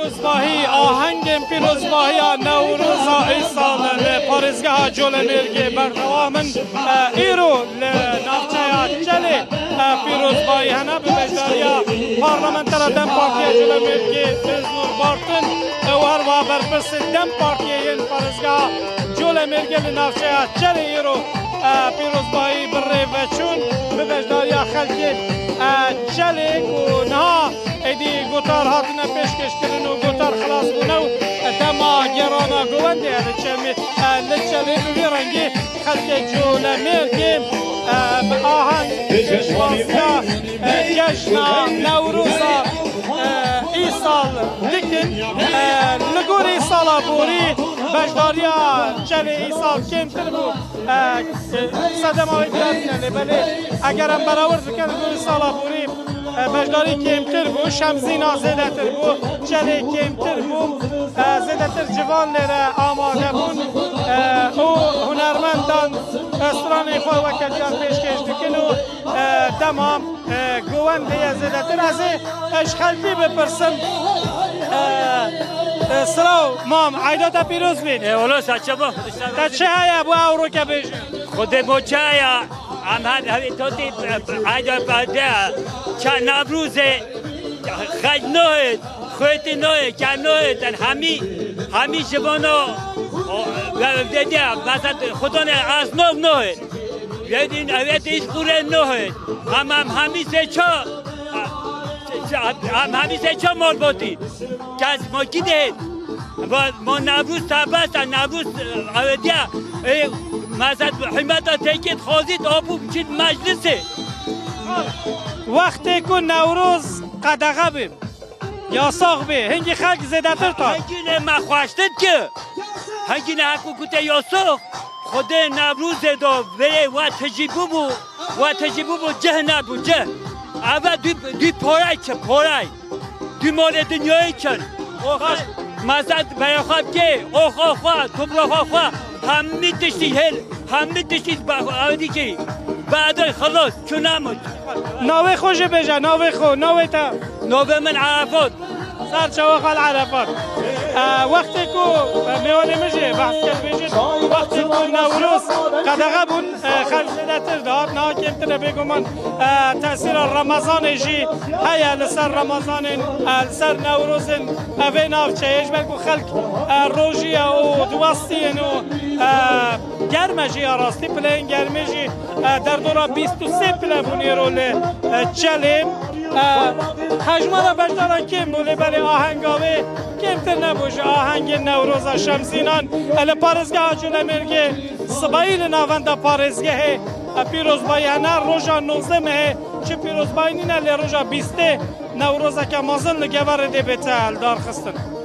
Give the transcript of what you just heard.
پیروزباهی آهنگ پیروزباهی نوروز ایسال پارێزگەها جۆلەمێرگێ بەردەوامن ئیرۆ لە ناوچەیە چەلێ پیرۆزبایی هەنا بەبەشداریە پارلەمەنتەرە دەم پارتیە جۆلەمێرگێ بزنور بارتن و هەروە بەرپرسی دەم پارتیەیەن پارێزگەها جۆلەمێرگێ لە ناوچەیە چەلێ ئیرۆ پیرۆزبایی بڕێڤەچوون بەبەشداریە خەلکێ چەلێک و نها ایدی گوتار هاتنه پیشکش کردن و گوتار خلاص بونه و دما گرانا گونده لچلی بوی رنگی خلق جولەمێرگێ آهنگ واسطه جشن نوروزا ایسال دکن لگور ایسالا بوری بەشداریە چەلێ ئیسال کێمتر بوو سەدەماوەی دراتنە بەلێ ئەگەرم بەراورد بکەن لەگۆر ئیسالا بوری بەشداری کێمتر بوو شەمزینا زێدەتر بوو چەلێ کێمتر بوو زێدەتر جوان لێرە ئامادە بوون و هونەرمەندان ئەسترانی خۆی وەکەلیان پێشکەش دکن و دەما گۆوەندەیە زێدەتر ئەزێ ئەش خەلکی بپرسم سلام مام عیدات پیروز بین اولا سچه با تا چه هیا بو اورو که بیشن خود بو چه هیا هم همی توتی عیدات بعده چه نوروزه خیلی نوید خویتی نوید که نوید همی جوانا دیدیم مثلا خودان از نو نوید بیدین اوید ایش خوره نوید همی سه چه مال بودی که از ما کی دهید ما نوروز تبست نوروز اودیا مثلا حمایت تکید خوزید آبو بچید مجلسه وقتی که نوروز قدغه بیم یا ساغ بیم هنگی خلق زیدتر تا هنگی نه مخواشتد که هنگی نه حکوکت یا ساغ خود نوروز دا وی و تجیبو بو جه نبو جه اول دوی پارای چه پارای دوی مال دنیایی چن مثلا برای خواب که خواه توبرا خواه همی تشتی آدی که بعد خلاص چون نمود ناوی خوش بجا ناوی تا ناوی من عرفات سر چواخال عرفات وقتی که میوانی مجی بحث کرد بیشید وقتی که نوروز قدغه بون خلق زیدتر داد نا کمتر بگو من تأثیر رمضان جی هیا لسر رمضان لسر نوروز اوی نافچه ایش بلکو خلق روژی و دوستین و گرمه جی راستی پلین گرمه جی در دورا 23 پله بونی رول چلیم حجمه را بشتارن کم بولی بلی آهنگاوی کمتر نبوشه آهنگ نوروز شمسینان لپارزگاه جولەمێرگێ سبایی لناونده پارزگاه پیروزبایی هنر روژا 19 چه پیروزبایی نینه لی روژا 20 نوروزه که مازن لگوار دی بیتل دار خستن